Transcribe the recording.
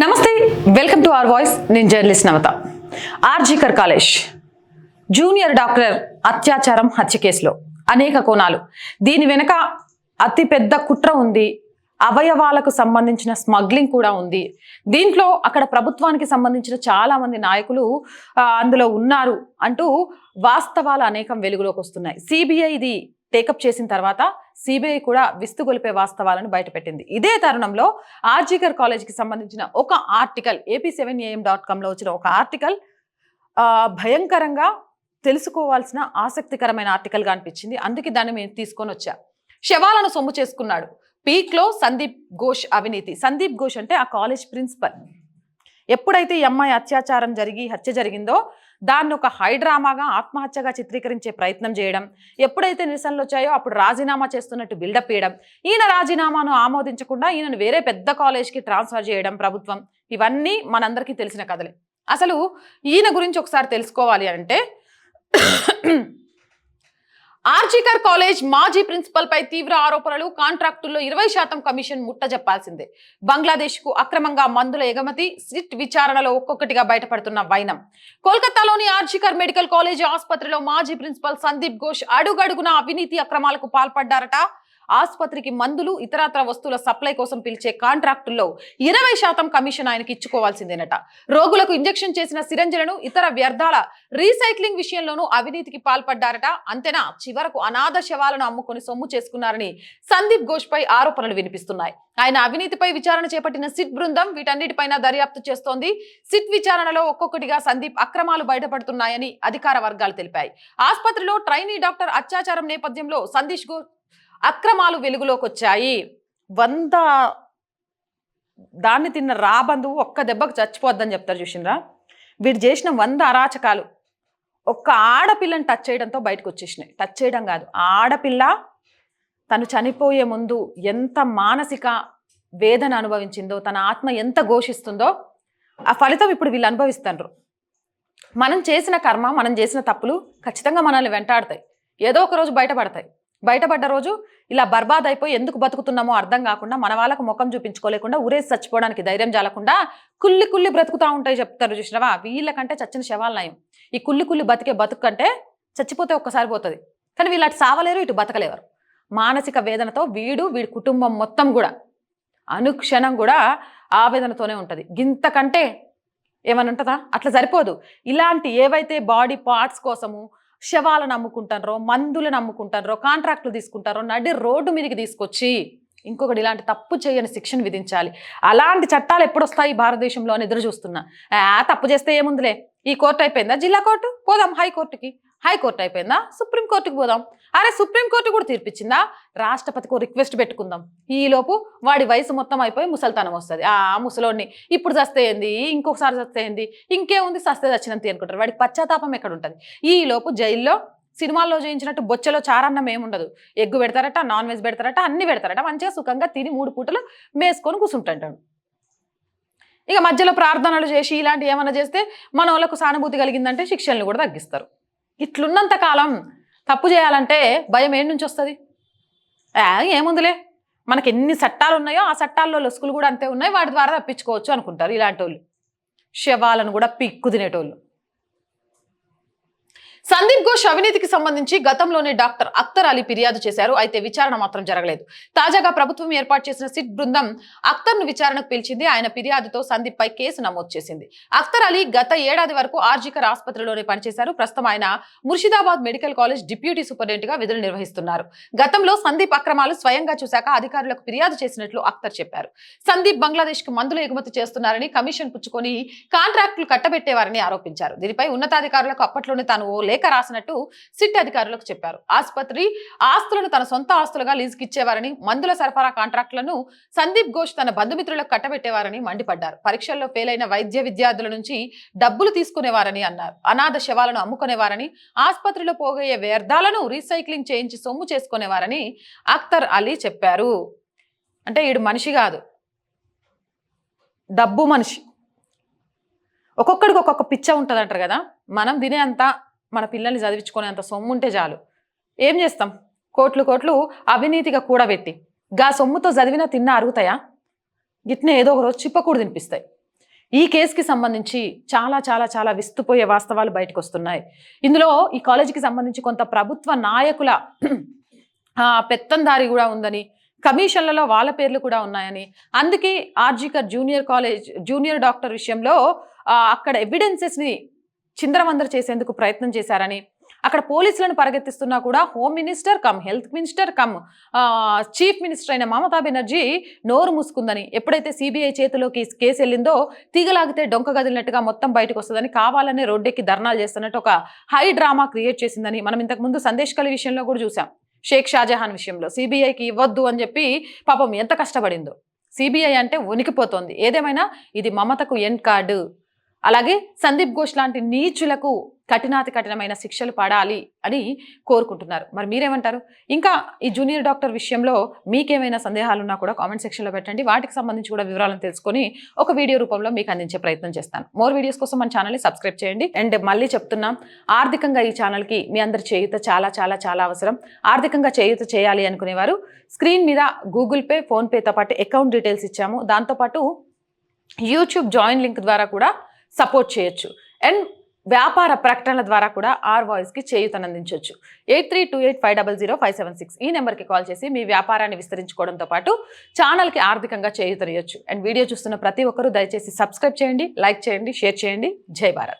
నమస్తే, welcome to our voice. నేను journalist నవత. RG Kar college junior doctor అత్యాచారం హత్య కేసులో అనేక కోణాలు, దీని వెనక అతి పెద్ద కుట్ర ఉంది, అవయవాలకు సంబంధించిన స్మగ్లింగ్ కూడా ఉంది. దీంట్లో అక్కడ ప్రభుత్వానికి సంబంధించిన చాలా మంది నాయకులు అందులో ఉన్నారు అంటూ వాస్తవాలు అనేకం వెలుగులోకి వస్తున్నాయి. సిబిఐ ఇది టేకప్ చేసిన తర్వాత సిబిఐ కూడా విస్తుగొలిపే వాస్తవాలను బయటపెట్టింది. ఇదే తరుణంలో ఆర్జీకర్ కాలేజ్కి సంబంధించిన ఒక ఆర్టికల్ AP7am.comలో వచ్చిన ఒక ఆర్టికల్ భయంకరంగా తెలుసుకోవాల్సిన ఆసక్తికరమైన ఆర్టికల్గా అనిపించింది. అందుకే దాన్ని మేము తీసుకొని వచ్చా. శవాలను సొమ్ము చేసుకున్నాడు, పీక్లో సందీప్ ఘోష్ అవినీతి. సందీప్ ఘోష్ అంటే ఆ కాలేజ్ ప్రిన్సిపల్. ఎప్పుడైతే ఈ అమ్మాయి అత్యాచారం హత్య జరిగిందో దాన్ని ఒక హైడ్రామాగా ఆత్మహత్యగా చిత్రీకరించే ప్రయత్నం చేయడం, ఎప్పుడైతే నిరసనలు వచ్చాయో అప్పుడు రాజీనామా చేస్తున్నట్టు బిల్డప్ చేయడం, ఈయన రాజీనామాను ఆమోదించకుండా ఈయనను వేరే పెద్ద కాలేజ్కి ట్రాన్స్ఫర్ చేయడం ప్రభుత్వం, ఇవన్నీ మనందరికీ తెలిసిన కథలే. అసలు ఈయన గురించి ఒకసారి తెలుసుకోవాలి అంటే ఆర్జీకర్ కాలేజ్ మాజీ ప్రిన్సిపల్ పై తీవ్ర ఆరోపణలు, కాంట్రాక్టుల్లో 20% కమిషన్ ముట్టజెప్పాల్సిందే. బంగ్లాదేశ్ కు అక్రమంగా మందుల ఎగుమతి, సిట్ విచారణలో ఒక్కొక్కటిగా బయటపడుతున్న వైనం. కోల్కతాలోని ఆర్జీకర్ మెడికల్ కాలేజ్ ఆసుపత్రిలో మాజీ ప్రిన్సిపల్ సందీప్ ఘోష్ అడుగడుగున అవినీతి అక్రమాలకు పాల్పడ్డారట. ఆసుపత్రికి మందులు, ఇతరత్ర వస్తువుల సప్లై కోసం పిలిచే కాంట్రాక్టుల్లో 20% కమిషన్ ఆయనకి ఇచ్చుకోవాల్సిందేనట. రోగులకు ఇంజెక్షన్ చేసిన సిరంజలను, ఇతర వ్యర్థాల రీసైక్లింగ్ విషయంలోనూ అవినీతికి పాల్పడ్డారట. అంతేనా, చివరకు అనాథ శవాలను అమ్ముకొని సొమ్ము చేసుకున్నారని సందీప్ ఘోష్ పై ఆరోపణలు వినిపిస్తున్నాయి. ఆయన అవినీతిపై విచారణ చేపట్టిన సిట్ బృందం వీటన్నిటిపైన దర్యాప్తు చేస్తోంది. సిట్ విచారణలో ఒక్కొక్కటిగా సందీప్ అక్రమాలు బయటపడుతున్నాయని అధికార వర్గాలు తెలిపాయి. ఆసుపత్రిలో ట్రైనీ డాక్టర్ అత్యాచారం నేపథ్యంలో సందీప్ ఘోష్ అక్రమాలు వెలుగులోకి వచ్చాయి. 100 దాన్ని తిన్న రాబందువు ఒక్క దెబ్బకు చచ్చిపోద్దని చెప్తారు చూసిండ్రా. వీడు చేసిన 100 అరాచకాలు ఒక్క ఆడపిల్లని టచ్ చేయడంతో బయటకు వచ్చేసినాయి. టచ్ చేయడం కాదు, ఆడపిల్ల తను చనిపోయే ముందు ఎంత మానసిక వేదన అనుభవించిందో, తన ఆత్మ ఎంత ఘోషిస్తుందో ఆ ఫలితం ఇప్పుడు వీళ్ళు అనుభవిస్తారు. మనం చేసిన కర్మ, మనం చేసిన తప్పులు ఖచ్చితంగా మనల్ని వెంటాడతాయి, ఏదో ఒక రోజు బయటపడతాయి. బయటపడ్డ రోజు ఇలా బర్బాద్ అయిపోయి ఎందుకు బతుకుతున్నామో అర్థం కాకుండా, మన వాళ్ళకు ముఖం చూపించుకోలేకుండా, ఊరేసి చచ్చిపోవడానికి ధైర్యం చాలకుండా కుల్లి కుల్లి బ్రతుకుతూ ఉంటాయి చెప్తారు చూసినవా. వీళ్ళకంటే చచ్చిన శవాలు నయం. ఈ కుల్లి కుల్లి బతికే బతుకు కంటే చచ్చిపోతే ఒక్కసారి పోతుంది, కానీ వీళ్ళు అటు సావలేరు, ఇటు బతకలేరు. మానసిక వేదనతో వీడి కుటుంబం మొత్తం కూడా అనుక్షణం కూడా ఆవేదనతోనే ఉంటుంది. గింతకంటే ఏమని ఉంటుందా? అట్లా సరిపోదు. ఇలాంటి ఏవైతే బాడీ పార్ట్స్ కోసము శవాలను అమ్ముకుంటారో, మందులను అమ్ముకుంటారో, కాంట్రాక్టులు తీసుకుంటారో, నడి రోడ్డు మీదకి తీసుకొచ్చి ఇంకొకటి ఇలాంటి తప్పు చేయని శిక్షను విధించాలి. అలాంటి చట్టాలు ఎప్పుడు వస్తాయి భారతదేశంలో అని ఎదురు చూస్తున్నా. తప్పు చేస్తే ఏముందిలే, ఈ కోర్టు అయిపోయిందా, జిల్లా కోర్టు పోదాం హైకోర్టుకి, హైకోర్టు అయిపోయిందా సుప్రీంకోర్టుకి పోదాం, అరే సుప్రీంకోర్టు కూడా తీర్పిచ్చిందా రాష్ట్రపతికి రిక్వెస్ట్ పెట్టుకుందాం. ఈలోపు వాడి వయసు మొత్తం అయిపోయి ముసల్తనం వస్తుంది. ఆ ముసలోడిని ఇప్పుడు చస్తే ఏంది, ఇంకొకసారి చస్తే ఏంది, ఇంకేముంది చస్తే చచ్చినంత అనుకుంటారు. వాడికి పశ్చాత్తాపం ఎక్కడ ఉంటుంది? ఈలోపు జైల్లో సినిమాల్లో చేయించినట్టు బొచ్చలో చారన్నం ఏముండదు, ఎగ్గు పెడతారట, నాన్ వెజ్ పెడతారట, అన్ని పెడతారట. మంచిగా సుఖంగా తిని 3 పూటలు మేసుకొని కూర్చుంటాడు. ఇక మధ్యలో ప్రార్థనలు చేసి ఇలాంటి ఏమైనా చేస్తే మన వాళ్ళకు సానుభూతి కలిగిందంటే శిక్షలను కూడా తగ్గిస్తారు. ఇట్లున్నంత కాలం తప్పు చేయాలంటే భయం ఏం నుంచి వస్తుంది? ఏముందిలే, మనకి ఎన్ని చట్టాలు ఉన్నాయో ఆ చట్టాల్లో లొసుకులు కూడా అంతే ఉన్నాయి, వాటి ద్వారా తప్పించుకోవచ్చు అనుకుంటారు ఇలాంటి వాళ్ళు. శవాలను కూడా పిక్కు తినేటోళ్ళు. సందీప్ ఘోష్ అవినీతికి సంబంధించి గతంలోనే డాక్టర్ అఖ్తర్ అలీ ఫిర్యాదు చేశారు. అయితే విచారణ మాత్రం జరగలేదు. తాజాగా ప్రభుత్వం ఏర్పాటు చేసిన సిట్ బృందం అఖ్తర్ను విచారణకు పిలిచింది. ఆయన ఫిర్యాదుతో సందీప్ పై కేసు నమోదు చేసింది. అఖ్తర్ అలీ గత ఏడాది వరకు ఆర్జీకర్ ఆసుపత్రిలోనే పనిచేశారు. ప్రస్తుతం ఆయన Murshidabad medical college deputy superintendent గా విధులు నిర్వహిస్తున్నారు. గతంలో సందీప్ అక్రమాలు స్వయంగా చూశాక అధికారులకు ఫిర్యాదు చేసినట్లు అఖ్తర్ చెప్పారు. సందీప్ బంగ్లాదేశ్ కు మందులు ఎగుమతి చేస్తున్నారని, కమిషన్ పుచ్చుకొని కాంట్రాక్టులు కట్టబెట్టేవారని ఆరోపించారు. దీనిపై ఉన్నతాధికారులకు అప్పట్లోనే తాను లేఖ రాసినట్టు సిట్ అధికారులకు చెప్పారు. ఆసుపత్రి ఆస్తులను తన సొంత ఆస్తులుగా లీజుకి ఇచ్చేవారని, మందుల సరఫరా కాంట్రాక్టులను సందీప్ ఘోష్ తన బంధుమిత్రులకు కట్టబెట్టేవారని మండిపడ్డారు. పరీక్షల్లో ఫెయిల్ అయిన వైద్య విద్యార్థుల నుంచి డబ్బులు తీసుకునేవారని అన్నారు. అనాథ శవాలను అమ్ముకునేవారని, ఆసుపత్రిలో పోగయ్యే వ్యర్థాలను రీసైక్లింగ్ చేయించి సొమ్ము చేసుకునేవారని అఖ్తర్ అలీ చెప్పారు. అంటే ఈడు మనిషి కాదు, డబ్బు మనిషి. ఒక్కొక్కడికి ఒక్కొక్క పిచ్చ ఉంటుంది అంటారు కదా. మనం తినే అంత, మన పిల్లల్ని చదివించుకునే అంత సొమ్ము ఉంటే చాలు. ఏం చేస్తాం? కోట్లు కోట్లు అవినీతిగా కూడబెట్టి గా సొమ్ముతో చదివినా తిన్నా అరుగుతాయా? గిట్నే ఏదో ఒక రోజు చిప్పకూడు తినిపిస్తాయి. ఈ కేసుకి సంబంధించి చాలా చాలా చాలా విస్తుపోయే వాస్తవాలు బయటకు వస్తున్నాయి. ఇందులో ఈ కాలేజీకి సంబంధించి కొంత ప్రభుత్వ నాయకుల పెత్తందారి కూడా ఉందని, కమిషన్లలో వాళ్ళ పేర్లు కూడా ఉన్నాయని, అందుకే ఆర్జికర్ జూనియర్ డాక్టర్ విషయంలో అక్కడ ఎవిడెన్సెస్ని చిందరవందర చేసేందుకు ప్రయత్నం చేశారని, అక్కడ పోలీసులను పరిగెత్తిస్తున్నా కూడా home minister come health minister come chief minister అయిన మమతా బెనర్జీ నోరు మూసుకుందని, ఎప్పుడైతే సిబిఐ చేతిలోకి కేసు వెళ్ళిందో తీగలాగితే డొంక గదిలినట్టుగా మొత్తం బయటకు వస్తుందని, కావాలనే రోడ్డెక్కి ధర్నాలు చేస్తున్నట్టు ఒక హై డ్రామా క్రియేట్ చేసిందని మనం ఇంతకుముందు సందేశ్ కలి విషయంలో కూడా చూసాం. షేక్ షాజహాన్ విషయంలో సిబిఐకి ఇవ్వద్దు అని చెప్పి పాపం ఎంత కష్టపడిందో. సిబిఐ అంటే వణికిపోతోంది. ఏదేమైనా ఇది మమతకు ఎండ్ కార్డు. అలాగే సందీప్ ఘోష్ లాంటి నీచులకు కఠినాతి కఠినమైన శిక్షలు పడాలి అని కోరుకుంటున్నారు. మరి మీరేమంటారు? ఇంకా ఈ జూనియర్ డాక్టర్ విషయంలో మీకేమైనా సందేహాలు ఉన్నా కూడా కామెంట్ సెక్షన్లో పెట్టండి. వాటికి సంబంధించి కూడా వివరాలను తెలుసుకొని ఒక వీడియో రూపంలో మీకు అందించే ప్రయత్నం చేస్తాను. మోర్ వీడియోస్ కోసం మన ఛానల్ని సబ్స్క్రైబ్ చేయండి. అండ్ మళ్ళీ చెప్తున్నాం, ఆర్థికంగా ఈ ఛానల్కి మీ అందరి చేయూత చాలా చాలా చాలా అవసరం. ఆర్థికంగా చేయూత చేయాలి అనుకునేవారు స్క్రీన్ మీద గూగుల్ పే, ఫోన్పేతో పాటు అకౌంట్ డీటెయిల్స్ ఇచ్చాము. దాంతోపాటు యూట్యూబ్ జాయిన్ లింక్ ద్వారా కూడా సపోర్ట్ చేయొచ్చు. అండ్ వ్యాపార ప్రకటనల ద్వారా కూడా వాయిస్కి చేయూతనందించవచ్చు. 8328500576 ఈ నెంబర్కి కాల్ చేసి మీ వ్యాపారాన్ని విస్తరించుకోవడంతో పాటు ఛానల్కి ఆర్థికంగా చేయూతనియొచ్చు. అండ్ వీడియో చూస్తున్న ప్రతి ఒక్కరూ దయచేసి సబ్స్క్రైబ్ చేయండి, లైక్ చేయండి, షేర్ చేయండి. జై భారత్.